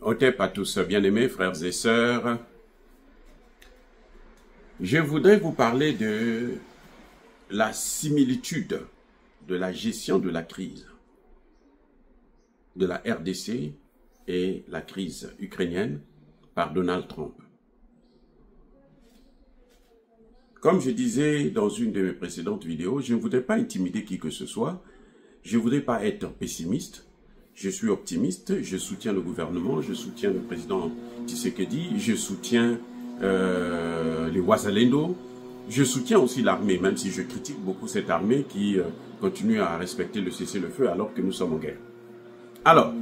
Otep à tous, bien-aimés frères et sœurs. Je voudrais vous parler de la similitude de la gestion de la crise de la RDC et la crise ukrainienne par Donald Trump. Comme je disais dans une de mes précédentes vidéos, je ne voudrais pas intimider qui que ce soit, je ne voudrais pas être pessimiste, je suis optimiste, je soutiens le gouvernement, je soutiens le président Tshisekedi, je soutiens les Wazalendo, je soutiens aussi l'armée, même si je critique beaucoup cette armée qui continue à respecter le cessez-le-feu alors que nous sommes en guerre. Alors,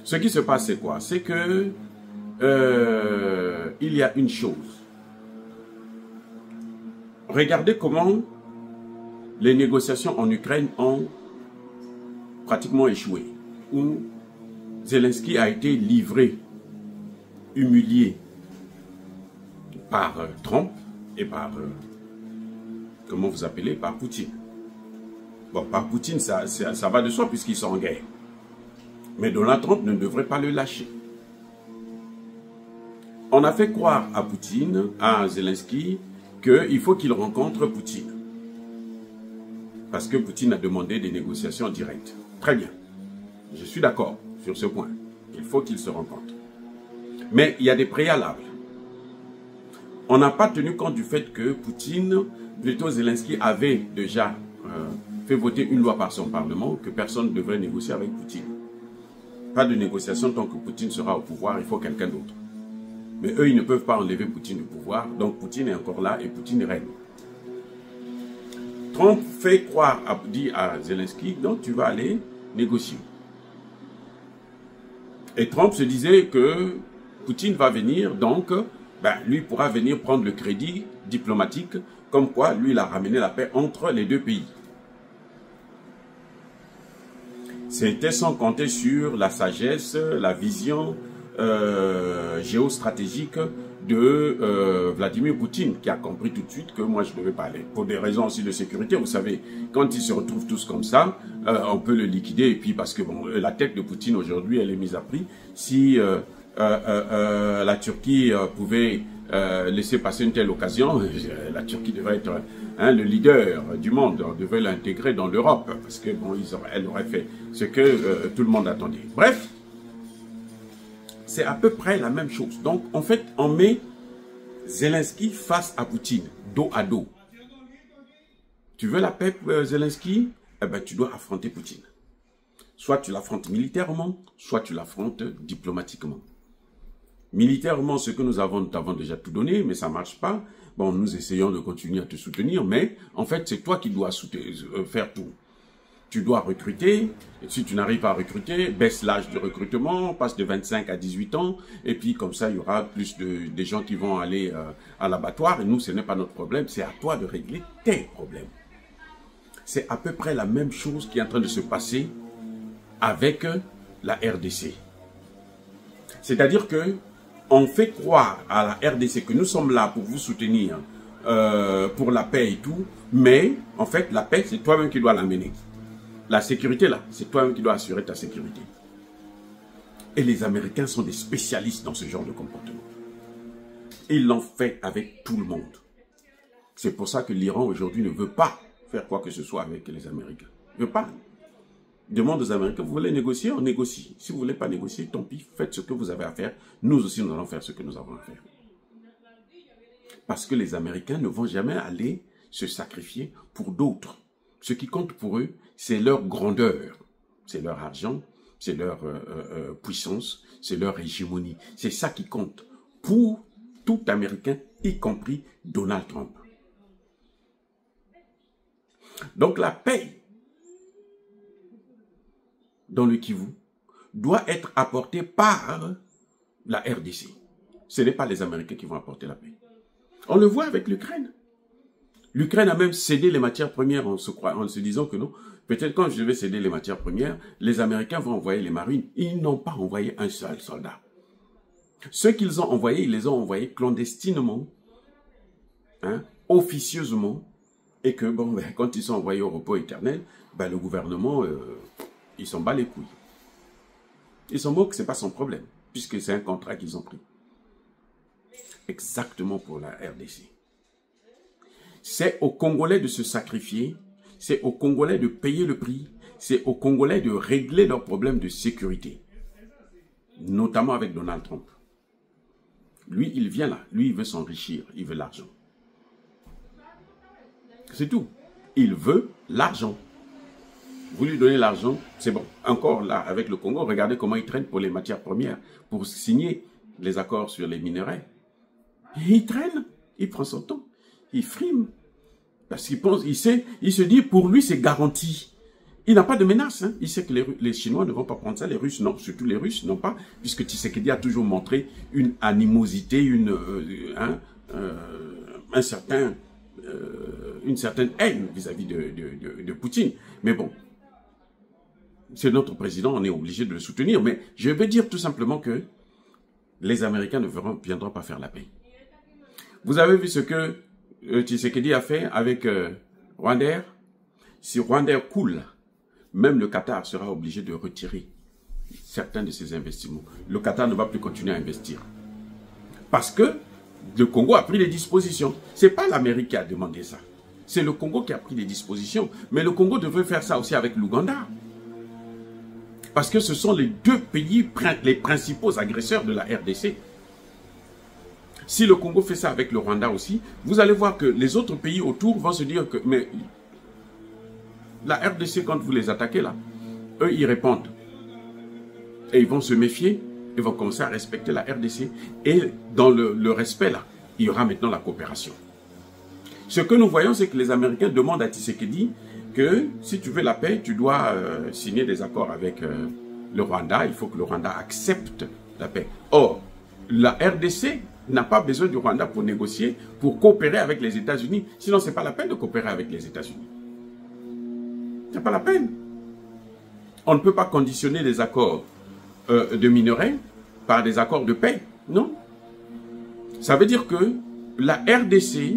ce qui se passe, c'est quoi? C'est que il y a une chose. Regardez comment les négociations en Ukraine ont pratiquement échoué, où Zelensky a été livré, humilié par Trump et par, comment vous appelez, par Poutine. Bon, par Poutine, ça va de soi puisqu'ils sont en guerre. Mais Donald Trump ne devrait pas le lâcher. On a fait croire à Poutine, à Zelensky, qu'il faut qu'il rencontre Poutine. Parce que Poutine a demandé des négociations directes. Très bien. Je suis d'accord sur ce point. Il faut qu'il se rencontre. Mais il y a des préalables. On n'a pas tenu compte du fait que Poutine, plutôt Zelensky, avait déjà fait voter une loi par son Parlement que personne ne devrait négocier avec Poutine. Pas de négociation tant que Poutine sera au pouvoir, il faut quelqu'un d'autre. Mais eux, ils ne peuvent pas enlever Poutine du pouvoir, donc Poutine est encore là et Poutine règne. Trump fait croire, dit à Zelensky, donc tu vas aller négocier. Et Trump se disait que Poutine va venir, donc lui pourra venir prendre le crédit diplomatique, comme quoi lui il a ramené la paix entre les deux pays. C'était sans compter sur la sagesse, la vision géostratégique de Vladimir Poutine, qui a compris tout de suite que moi je ne devais pas aller. Pour des raisons aussi de sécurité, vous savez, quand ils se retrouvent tous comme ça, on peut le liquider, et puis parce que bon, la tête de Poutine aujourd'hui, elle est mise à prix. Si la Turquie pouvait laisser passer une telle occasion, la Turquie devrait être le leader du monde, on devait l'intégrer dans l'Europe, parce que bon, elle aurait fait ce que tout le monde attendait. Bref, c'est à peu près la même chose. Donc, en fait, on met Zelensky face à Poutine, dos à dos. Tu veux la paix, Zelensky? Eh ben, tu dois affronter Poutine. Soit tu l'affrontes militairement, soit tu l'affrontes diplomatiquement. Militairement, ce que nous avons déjà tout donné, mais ça ne marche pas. Bon, nous essayons de continuer à te soutenir, mais en fait, c'est toi qui dois faire tout. Tu dois recruter, et si tu n'arrives pas à recruter, baisse l'âge de recrutement, passe de 25 à 18 ans, et puis comme ça, il y aura plus de gens qui vont aller à l'abattoir, et nous, ce n'est pas notre problème, c'est à toi de régler tes problèmes. C'est à peu près la même chose qui est en train de se passer avec la RDC. C'est-à-dire que on fait croire à la RDC que nous sommes là pour vous soutenir pour la paix et tout, mais en fait, la paix, c'est toi-même qui dois l'amener. La sécurité, là, c'est toi-même qui dois assurer ta sécurité. Et les Américains sont des spécialistes dans ce genre de comportement. Ils l'ont fait avec tout le monde. C'est pour ça que l'Iran, aujourd'hui, ne veut pas faire quoi que ce soit avec les Américains. Il ne veut pas. Demande aux Américains, vous voulez négocier? On négocie. Si vous ne voulez pas négocier, tant pis, faites ce que vous avez à faire. Nous aussi, nous allons faire ce que nous avons à faire. Parce que les Américains ne vont jamais aller se sacrifier pour d'autres. Ce qui compte pour eux, c'est leur grandeur, c'est leur argent, c'est leur puissance, c'est leur hégémonie. C'est ça qui compte pour tout Américain, y compris Donald Trump. Donc la paix dans le Kivu doit être apportée par la RDC. Ce n'est pas les Américains qui vont apporter la paix. On le voit avec l'Ukraine. L'Ukraine a même cédé les matières premières en se disant que non, peut-être quand je vais céder les matières premières, les Américains vont envoyer les marines. Ils n'ont pas envoyé un seul soldat. Ceux qu'ils ont envoyés, ils les ont envoyés clandestinement, officieusement, et que bon, quand ils sont envoyés au repos éternel, le gouvernement, il s'en bat les couilles. Il s'en moque, ce n'est pas son problème. puisque c'est un contrat qu'ils ont pris. Exactement pour la RDC. C'est aux Congolais de se sacrifier, c'est aux Congolais de payer le prix, c'est aux Congolais de régler leurs problèmes de sécurité, notamment avec Donald Trump. Lui, il vient là, lui, il veut s'enrichir, il veut l'argent. C'est tout. Il veut l'argent. Vous lui donnez l'argent, c'est bon. Encore là, avec le Congo, regardez comment il traîne pour les matières premières, pour signer les accords sur les minerais. Et il traîne, il prend son temps, il frime. Parce qu'il pense, il se dit, pour lui, c'est garanti. Il n'a pas de menace. Hein. Il sait que les Chinois ne vont pas prendre ça, les Russes non, surtout les Russes non pas, puisque Tshisekedi a toujours montré une animosité, une certaine haine vis-à-vis de Poutine. Mais bon, c'est notre président, on est obligé de le soutenir. Mais je vais dire tout simplement que les Américains ne viendront pas faire la paix. Vous avez vu ce que Tshisekedi a fait avec Rwandair? Si Rwandair coule, même le Qatar sera obligé de retirer certains de ses investissements. Le Qatar ne va plus continuer à investir. Parce que le Congo a pris les dispositions. Ce n'est pas l'Amérique qui a demandé ça. C'est le Congo qui a pris les dispositions. Mais le Congo devrait faire ça aussi avec l'Ouganda. Parce que ce sont les deux pays, les principaux agresseurs de la RDC. Si le Congo fait ça avec le Rwanda aussi, vous allez voir que les autres pays autour vont se dire que... Mais la RDC, quand vous les attaquez là, eux, ils répondent. Et ils vont se méfier, ils vont commencer à respecter la RDC. Et dans le respect là, il y aura maintenant la coopération. Ce que nous voyons, c'est que les Américains demandent à Tshisekedi que si tu veux la paix, tu dois signer des accords avec le Rwanda. Il faut que le Rwanda accepte la paix. Or, la RDC n'a pas besoin du Rwanda pour négocier, pour coopérer avec les États-Unis. Sinon, ce n'est pas la peine de coopérer avec les États-Unis. Ce n'est pas la peine. On ne peut pas conditionner les accords de minerais par des accords de paix. Non. Ça veut dire que la RDC,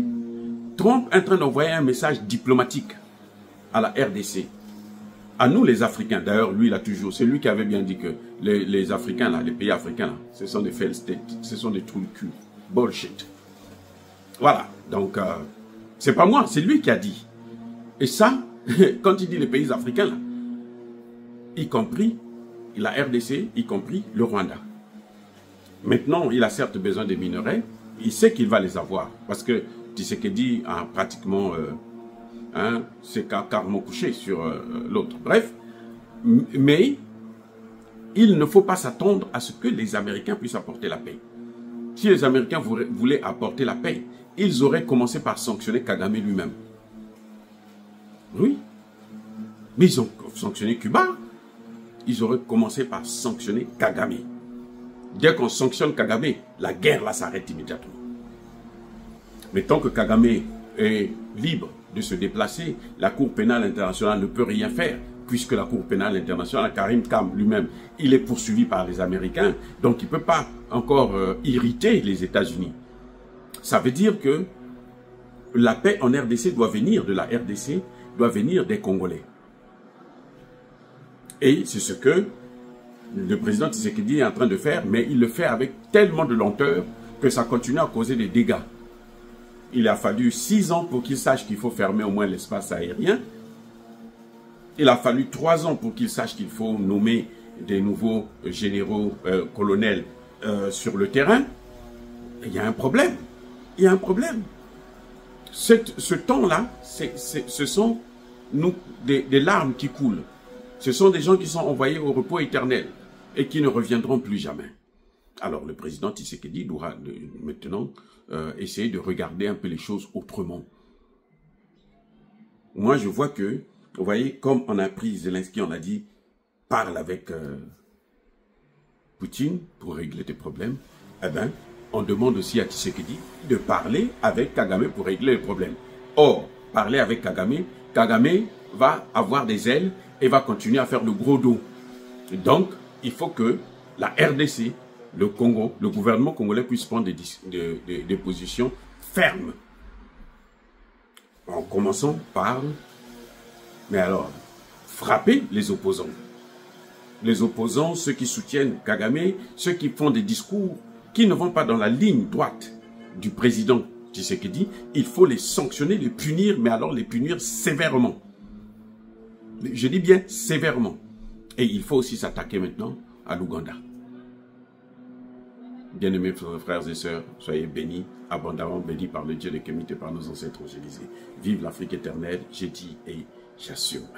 Trump est en train d'envoyer un message diplomatique à la RDC. À nous les Africains, d'ailleurs lui il a toujours, c'est lui qui avait bien dit que les Africains là, les pays africains là, ce sont des failed states, ce sont des trous de cul, bullshit. Voilà, donc c'est pas moi, c'est lui qui a dit. Et ça, quand il dit les pays africains là, y compris la RDC, y compris le Rwanda. Maintenant, il a certes besoin des minerais, il sait qu'il va les avoir, parce que Tshisekedi a pratiquement... c'est carrément couché sur l'autre. Bref, mais il ne faut pas s'attendre à ce que les Américains puissent apporter la paix. Si les Américains voulaient apporter la paix, ils auraient commencé par sanctionner Kagame lui-même. Oui, mais ils ont sanctionné Cuba. Ils auraient commencé par sanctionner Kagame. Dès qu'on sanctionne Kagame, la guerre là s'arrête immédiatement. Mais tant que Kagame est libre de se déplacer, la Cour pénale internationale ne peut rien faire, puisque la Cour pénale internationale, Karim Khan lui-même, il est poursuivi par les Américains, donc il ne peut pas encore irriter les États-Unis. Ça veut dire que la paix en RDC doit venir de la RDC, doit venir des Congolais. Et c'est ce que le président Tshisekedi est en train de faire, mais il le fait avec tellement de lenteur que ça continue à causer des dégâts. Il a fallu 6 ans pour qu'il sache qu'il faut fermer au moins l'espace aérien. Il a fallu 3 ans pour qu'il sache qu'il faut nommer des nouveaux généraux, colonels sur le terrain. Et il y a un problème. Il y a un problème. Ce temps-là, ce sont des larmes qui coulent. Ce sont des gens qui sont envoyés au repos éternel et qui ne reviendront plus jamais. Alors le président Tshisekedi doit maintenant essayer de regarder un peu les choses autrement. Moi je vois que, vous voyez, comme on a pris Zelensky, on a dit, parle avec Poutine pour régler tes problèmes, eh bien, on demande aussi à Tshisekedi de parler avec Kagame pour régler les problèmes. Or, parler avec Kagame, Kagame va avoir des ailes et va continuer à faire le gros dos. Donc, il faut que la RDC, le Congo, le gouvernement congolais puisse prendre des positions fermes. En commençant par, mais alors, frapper les opposants. les opposants, ceux qui soutiennent Kagame, ceux qui font des discours qui ne vont pas dans la ligne droite du président Tshisekedi, il faut les sanctionner, les punir, mais alors les punir sévèrement. Je dis bien sévèrement. Et il faut aussi s'attaquer maintenant à l'Ouganda. Bien-aimés frères et sœurs, soyez bénis, abondamment bénis par le Dieu de Kémite et par nos ancêtres angélisés. Vive l'Afrique éternelle, j'ai dit et j'assume.